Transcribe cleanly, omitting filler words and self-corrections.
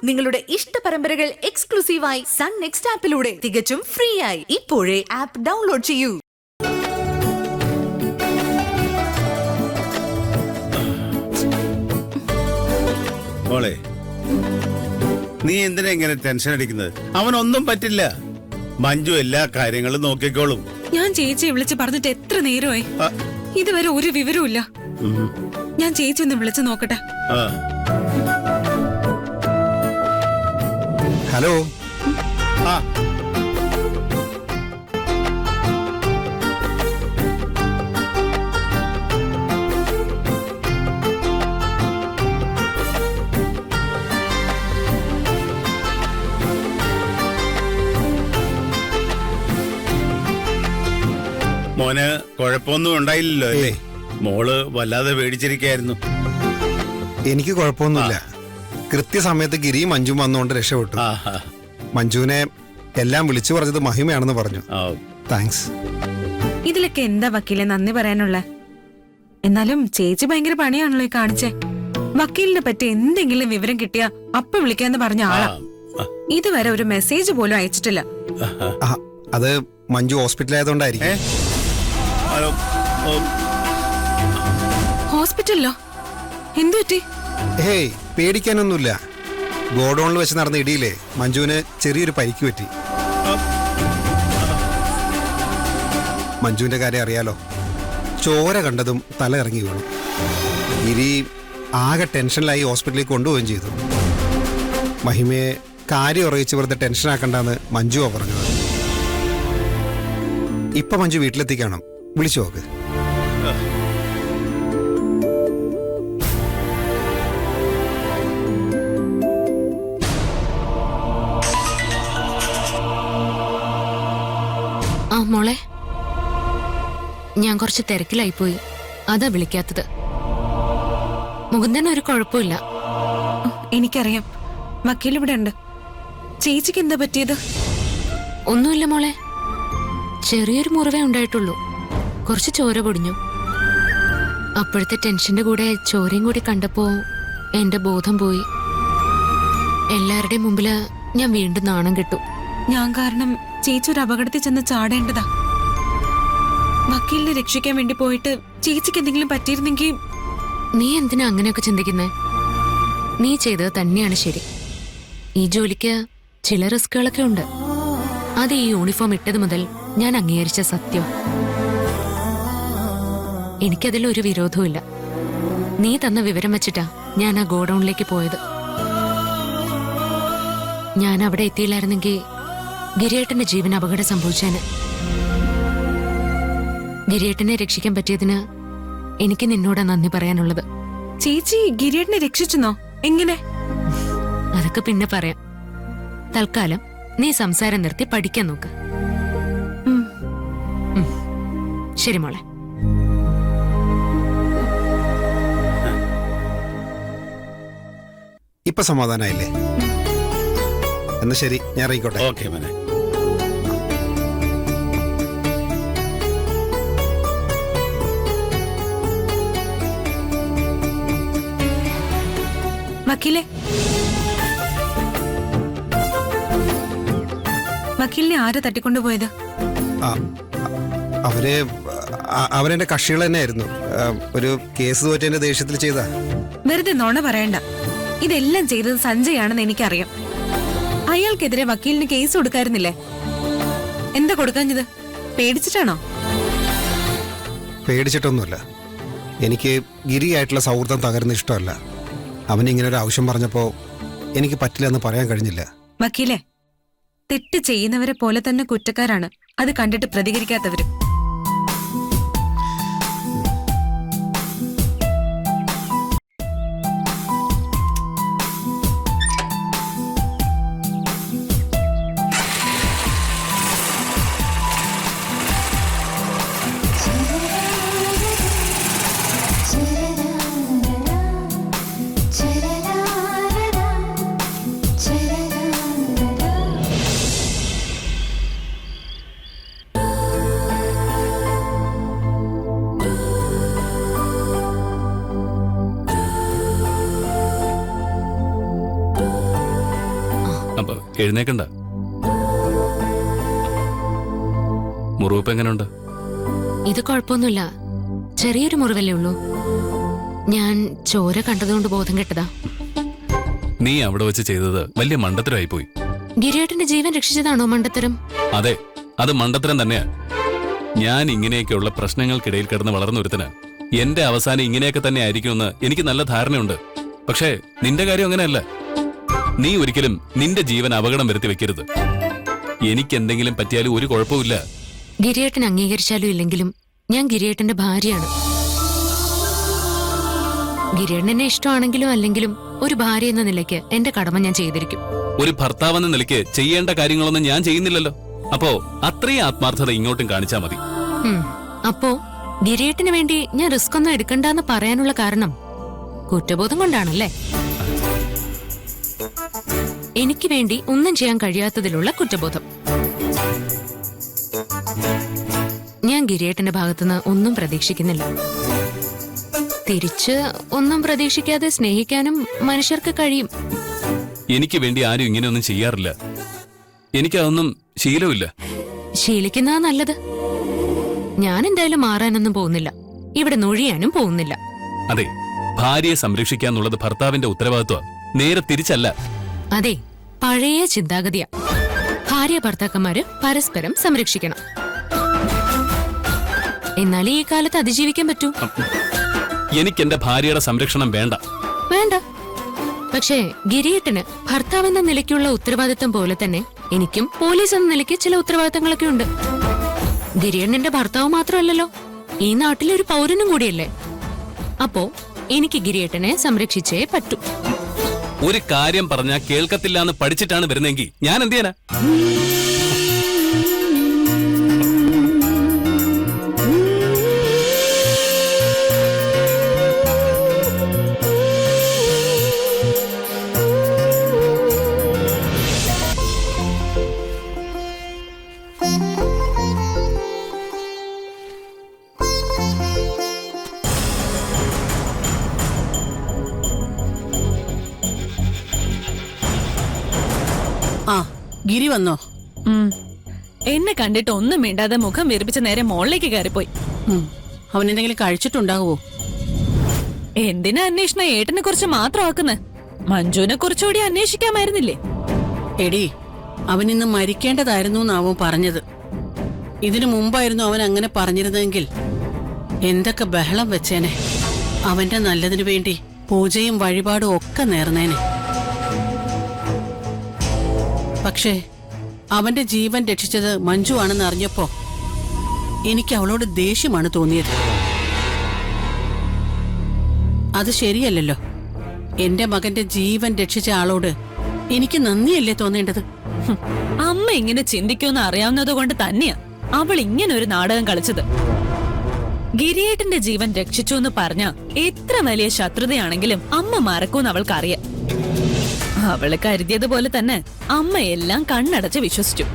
നിങ്ങളുടെ ഇഷ്ട പരമ്പരകൾ എക്സ്ക്ലൂസീവായി സൺ നെക്സ്റ്റ് ആപ്പിലൂടെ തികച്ചും ഫ്രീ ആയി. ഇപ്പോഴേ ആപ്പ് ഡൗൺലോഡ് ചെയ്യൂ. മോളെ, നീ എന്തിനാ ഇങ്ങനെ ടെൻഷൻ അടിക്കുന്നത്? അവനൊന്നും പറ്റില്ല. മഞ്ജു എല്ലാ കാര്യങ്ങളും നോക്കിക്കോളും. ഞാൻ ചേച്ചിയെ വിളിച്ച് പറഞ്ഞിട്ട് എത്ര നേരമായി, ഇതുവരെ ഒരു വിവരവും ഇല്ല. ഞാൻ ചേച്ചി ഒന്ന് വിളിച്ചു നോക്കട്ടെ. ഹലോ. മോന് കുഴപ്പമൊന്നും ഉണ്ടായില്ലല്ലോ അല്ലേ? മോള് വല്ലാതെ പേടിച്ചിരിക്കായിരുന്നു. എനിക്ക് കുഴപ്പമൊന്നുമില്ല. കൃത്യസമയത്ത് ഗിരിയും മഞ്ജുവും വന്നുകൊണ്ട് രക്ഷപ്പെട്ടു. മഞ്ജുവിനെ എല്ലാം വിളിച്ചു പറഞ്ഞത് മഹിമയാണെന്ന് പറഞ്ഞു. താങ്ക്സ്. ഇതിലൊക്കെ എന്താ വക്കീലെ നന്ദി പറയാനുള്ള? എന്നാലും ചേച്ചി ഭയങ്കര പണിയാണല്ലോ ഈ കാണിച്ചേ. വക്കീലിനെ പറ്റി എന്തെങ്കിലും വിവരം കിട്ടിയാ അപ്പൊ വിളിക്കാന്ന് പറഞ്ഞ ആളാ. ഇതുവരെ ഒരു മെസ്സേജ് പോലും അയച്ചിട്ടില്ല. അത് മഞ്ജു ഹോസ്പിറ്റലായതുകൊണ്ടായിരിക്കും. ഹോസ്പിറ്റലിലോ? എന്തു പറ്റി? ഹേയ്, പേടിക്കാനൊന്നുമില്ല. ഗോഡൌണിൽ വെച്ച് നടന്ന ഇടിയിലെ മഞ്ജുവിന് ചെറിയൊരു പരിക്ക് പറ്റി. മഞ്ജുവിന്റെ കാര്യം അറിയാലോ. ചോര കണ്ടതും തല ഇറങ്ങി വീണു. ഗിരി ആകെ ടെൻഷനിലായി ഹോസ്പിറ്റലിൽ കൊണ്ടുപോവുകയും ചെയ്തു. മഹിമയെ കാര്യം അറിയിച്ച് വെറുതെ ടെൻഷനാക്കണ്ടെന്ന് മഞ്ജുവാ പറഞ്ഞത്. ഇപ്പൊ മഞ്ജു വീട്ടിലെത്തിക്കണം. വിളിച്ചു നോക്ക്. മോളെ, ഞാൻ കുറച്ച് തിരക്കിലായിപ്പോയി, അതാ വിളിക്കാത്തത്. മുകുന്ദൻ ഒരു കുഴപ്പമില്ല. എനിക്കറിയാം, വക്കീൽ ഇവിടെ ഉണ്ട്. ചേച്ചിക്ക് എന്താ പറ്റിയത്? ഒന്നുമില്ല മോളെ, ചെറിയൊരു മുറിവേ ഉണ്ടായിട്ടുള്ളൂ. കുറച്ച് ചോര പൊടിഞ്ഞു. അപ്പോഴത്തെ ടെൻഷന്റെ കൂടെ ചോരയും കൂടി കണ്ടപ്പോ എന്റെ ബോധം പോയി. എല്ലാവരുടെയും മുമ്പില് ഞാൻ വീണ്ടും നാണം കെട്ടു. ഞാൻ കാരണം ചേച്ചി ഒരു അപകടത്തിൽ ചെന്ന് ചാടേണ്ടതാ. വക്കീലിനെ രക്ഷിക്കാൻ വേണ്ടി പോയിട്ട് ചേച്ചിക്ക് എന്തെങ്കിലും പറ്റിയിരുന്നെങ്കിൽ. നീ എന്തിനാ അങ്ങനെയൊക്കെ ചിന്തിക്കുന്നേ? നീ ചെയ്തത് തന്നെയാണ് ശരി. ഈ ജോലിക്ക് ചില റിസ്കുകളൊക്കെ ഉണ്ട്. അത് ഈ യൂണിഫോം ഇട്ടത് മുതൽ ഞാൻ അംഗീകരിച്ച സത്യം. എനിക്കതിലൊരു വിരോധവുമില്ല. നീ തന്ന വിവരം വെച്ചിട്ടാ ഞാൻ ആ ഗോഡൌണിലേക്ക് പോയത്. ഞാൻ അവിടെ എത്തിയില്ലായിരുന്നെങ്കിൽ ഗിരിയേട്ടന്റെ ജീവൻ അപകടം സംഭവിച്ചേന്. ഗിരിയേട്ടനെ രക്ഷിക്കാൻ പറ്റിയതിന് എനിക്ക് നിന്നോട് നന്ദി പറയാനുള്ളത്. ചേച്ചി ഗിരിയേട്ടനെ രക്ഷിച്ചെന്നോ? എങ്ങനെ? അതൊക്കെ പിന്നെ പറയാം. തൽക്കാലം നീ സംസാരം നിർത്തി പഠിക്കാൻ നോക്ക്. ശരി മോളെ. ഇപ്പൊ സമാധാനായില്ലേ? എന്നാ ശരി, ഞാൻ ഇറങ്ങിക്കോട്ടെ. ഓക്കെ മോനെ. വക്കീലെ, വക്കീലിനെ ആരാ തട്ടിക്കൊണ്ടുപോയത്? അവരെന്റെ കക്ഷികൾ തന്നെയായിരുന്നു. ഒരു കേസ് തോറ്റേന്റെ ദേഷ്യത്തിൽ ചെയ്ത. വെറുതെ നോണ പറയണ്ട. ഇതെല്ലാം ചെയ്തത് സഞ്ജയാണെന്ന് എനിക്കറിയാം. അയാൾക്കെതിരെ വക്കീലിന് കേസ് കൊടുക്കായിരുന്നില്ലേ? എന്താ കൊടുക്കാഞ്ഞത്? പേടിച്ചിട്ടാണോ? പേടിച്ചിട്ടൊന്നുമല്ല. എനിക്ക് ഗിരിയായിട്ടുള്ള സൗഹൃദം തകരുന്ന ഇഷ്ടമല്ല. അവനിങ്ങനെ ഒരു ആവശ്യം പറഞ്ഞപ്പോ എനിക്ക് പറ്റില്ല എന്ന് പറയാൻ കഴിഞ്ഞില്ല. വക്കീലെ, തെറ്റ് ചെയ്യുന്നവരെ പോലെ തന്നെ കുറ്റക്കാരാണ് അത് കണ്ടിട്ട് പ്രതികരിക്കാത്തവര്. അപ്പൊ എഴുന്നേക്കണ്ട. മുറിവ് എങ്ങനെയുണ്ട്? ഇത് കുഴപ്പമൊന്നുമില്ല, ചെറിയൊരു മുറിവല്ലേ ഉള്ളൂ. ഞാൻ ചോര കണ്ടതുകൊണ്ട് ബോധം കെട്ടതാ. നീ അവിടെ വെച്ച് ചെയ്തത് വലിയ മണ്ടത്തരമായി പോയി. ഗിരിയേട്ടന്റെ ജീവൻ രക്ഷിച്ചതാണോ മണ്ടത്തരം? അതെ, അത് മണ്ടത്തരം തന്നെയാ. ഞാൻ ഇങ്ങനെയൊക്കെയുള്ള പ്രശ്നങ്ങൾക്കിടയിൽ കിടന്ന് വളർന്ന ഒരുത്തന് എന്റെ അവസാനം ഇങ്ങനെയൊക്കെ തന്നെ ആയിരിക്കുമെന്ന് എനിക്ക് നല്ല ധാരണയുണ്ട്. പക്ഷേ നിന്റെ കാര്യം അങ്ങനെയല്ല. നീ ഒരിക്കലും നിന്റെ ജീവൻ അപകടം വരുത്തി വെക്കരുത്. എനിക്കെന്തെങ്കിലും പറ്റിയാലും ഒരു കുഴപ്പമില്ല. ഗിരിയേട്ടൻ അംഗീകരിച്ചാലും ഇല്ലെങ്കിലും ഞാൻ ഗിരിയേട്ടന്റെ ഭാര്യയാണ്. ഗിരിയേട്ടൻ എന്നെ ഇഷ്ടമാണെങ്കിലും അല്ലെങ്കിലും ഒരു ഭാര്യ എന്ന നിലയ്ക്ക് എന്റെ കടമ ഞാൻ ചെയ്തിരിക്കും. ഒരു ഭർത്താവെന്ന നിലയ്ക്ക് ചെയ്യേണ്ട കാര്യങ്ങളൊന്നും ഞാൻ ചെയ്യുന്നില്ലല്ലോ. അപ്പോ അത്രയും ആത്മാർത്ഥത ഇങ്ങോട്ടും കാണിച്ചാ മതി. അപ്പോ ഗിരിയേട്ടന് വേണ്ടി ഞാൻ റിസ്ക് ഒന്നും എടുക്കണ്ടെന്ന് പറയാനുള്ള കാരണം കുറ്റബോധം കൊണ്ടാണല്ലേ? എനിക്ക് വേണ്ടി ഒന്നും ചെയ്യാൻ കഴിയാത്തതിലുള്ള കുറ്റബോധം. ഞാൻ ഗിരിയേട്ടന്റെ ഭാഗത്തുനിന്ന് ഒന്നും പ്രതീക്ഷിക്കുന്നില്ല. തിരിച്ച് ഒന്നും പ്രതീക്ഷിക്കാതെ സ്നേഹിക്കാനും മനുഷ്യർക്ക് കഴിയും. എനിക്ക് വേണ്ടി ആരും ഇങ്ങനെയൊന്നും ചെയ്യാറില്ല. എനിക്കതൊന്നും ശീലമില്ല. ശീലിക്കുന്നതാ നല്ലത്. ഞാൻ എന്തായാലും മാറാനൊന്നും പോകുന്നില്ല, ഇവിടെ നൊഴിയാനും പോകുന്നില്ല. അതെ, ഭാര്യയെ സംരക്ഷിക്കാന്നുള്ളത് ഭർത്താവിന്റെ ഉത്തരവാദിത്വം, നേരെ തിരിച്ചല്ല. അതെ, പഴയ ചിന്താഗതിയാ. ഭാര്യ ഭർത്താക്കന്മാര് പരസ്പരം സംരക്ഷിക്കണം. എന്നാലേ ഈ കാലത്ത് അതിജീവിക്കാൻ പറ്റൂ. എനിക്ക് എന്റെ ഭാര്യയുടെ സംരക്ഷണം വേണ്ട. വേണ്ട. പക്ഷേ ഗിരിയേട്ടന് ഭർത്താവെന്ന നിലയ്ക്കുള്ള ഉത്തരവാദിത്വം പോലെ തന്നെ എനിക്കും പോലീസ് എന്ന നിലയ്ക്ക് ചില ഉത്തരവാദിത്തങ്ങളൊക്കെ ഉണ്ട്. ഗിരിയേട്ടൻ എന്റെ ഭർത്താവ് മാത്രമല്ലല്ലോ, ഈ നാട്ടിലെ ഒരു പൗരനും കൂടിയല്ലേ. അപ്പോ എനിക്ക് ഗിരിയേട്ടനെ സംരക്ഷിച്ചേ പറ്റൂ. ഒരു കാര്യം പറഞ്ഞാൽ കേൾക്കത്തില്ല എന്ന് പഠിച്ചിട്ടാണ് വരുന്നെങ്കിൽ ഞാൻ എന്ത് ചെയ്യാനാ? ആ, ഗിരി വന്നോ? എന്നെ കണ്ടിട്ട് ഒന്നും മിണ്ടാതെ മുഖം വീർപ്പിച്ച നേരെ മോളിലേക്ക് കയറിപ്പോയി. അവൻ എന്തെങ്കിലും കഴിച്ചിട്ടുണ്ടാകുവോ? എന്തിനാ അന്വേഷണം ഏട്ടനെ കുറിച്ച് മാത്രമാക്കുന്നെ? മഞ്ജുവിനെ കുറിച്ചുകൂടി അന്വേഷിക്കാമായിരുന്നില്ലേ? എടി, അവൻ ഇന്ന് മരിക്കേണ്ടതായിരുന്നു എന്നാവും പറഞ്ഞത്. ഇതിനു മുമ്പായിരുന്നു അവൻ അങ്ങനെ പറഞ്ഞിരുന്നെങ്കിൽ എന്തൊക്കെ ബഹളം വെച്ചേനെ. അവന്റെ നല്ലതിനു വേണ്ടി പൂജയും വഴിപാടും ഒക്കെ നേർന്നേനെ. പക്ഷേ അവന്റെ ജീവൻ രക്ഷിച്ചത് മഞ്ജു ആണെന്ന് അറിഞ്ഞപ്പോ എനിക്ക് അവളോട് ദേഷ്യമാണ് തോന്നിയത്. അത് ശരിയല്ലല്ലോ. എന്റെ മകന്റെ ജീവൻ രക്ഷിച്ച ആളോട് എനിക്ക് നന്ദിയല്ലേ തോന്നേണ്ടത്? അമ്മ ഇങ്ങനെ ചിന്തിക്കുമെന്ന് അറിയാവുന്നത് കൊണ്ട് തന്നെയാ അവൾ ഇങ്ങനെ ഒരു നാടകം കളിച്ചത്. ഗിരിയേട്ടന്റെ ജീവൻ രക്ഷിച്ചു എന്ന് പറഞ്ഞ എത്ര വലിയ ശത്രുതയാണെങ്കിലും അമ്മ മറക്കൂന്ന് അവൾക്കറിയാം. അവള് കരുതിയതുപോലെ തന്നെ അമ്മ എല്ലാം കണ്ണടച്ച് വിശ്വസിച്ചു.